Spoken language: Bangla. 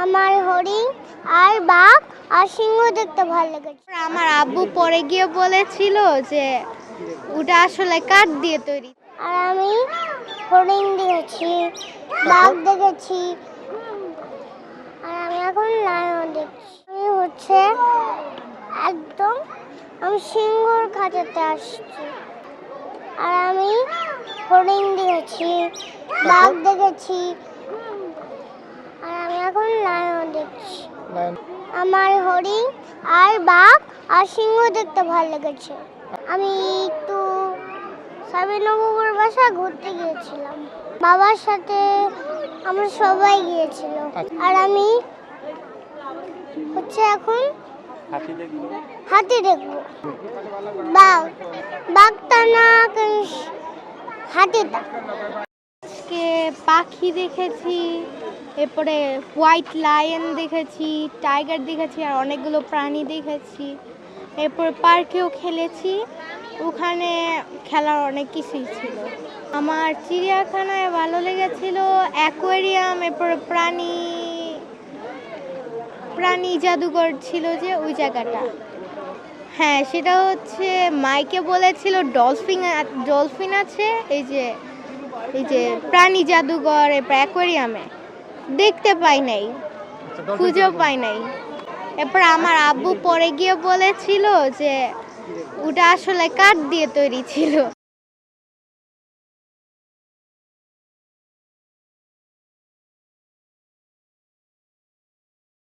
আমার হরিণ আর বাঘ আর সিংহ দেখতে ভালো লেগেছে। আমার আব্বু পরে গিয়ে বলেছিল যে ওটা আসলে কাঠ দিয়ে তৈরি। আর আমি হরিণ দেখেছি, বাঘ দেখেছি, আর আমি এখন লায়ন দেখছি। আমি সিংহর খাঁচাতে আসছি। আর আমি হরিণ দেখেছি, বাঘ দেখেছি, আর আমি এখন লায়ন দেখছি। আমার হরিণ আর বাঘ আর সিংহ দেখতে ভালো লেগেছে। আমি একটু সাবিনবাবুর বাসায় ঘুরতে গিয়েছিলাম, বাবার সাথে আমরা সবাই গিয়েছিল। আর আমি এখন হাতি দেখবো। বাঘটা না, হাতিটা। আজকে পাখি দেখেছি, এরপরে হোয়াইট লায়ন দেখেছি, টাইগার দেখেছি, আর অনেকগুলো প্রাণী দেখেছি। এরপর পার্কেও খেলেছি, ওখানে খেলার অনেক কিছুই ছিল। আমার চিড়িয়াখানায় ভালো লেগেছিল অ্যাকোয়ারিয়াম, এরপর প্রাণী জাদুঘর ছিল যে ওই জায়গাটা। হ্যাঁ, সেটা হচ্ছে মাইকে বলেছিল ডলফিন আছে এই যে প্রাণী জাদুঘর, এরপর অ্যাকোয়ারিয়ামে দেখতে পাই নাই, খুঁজেও পাই নাই। এরপর আমার আব্বু পরে গিয়ে বলেছিল যে ওটা আসলে কাঠ দিয়ে তৈরি ছিল।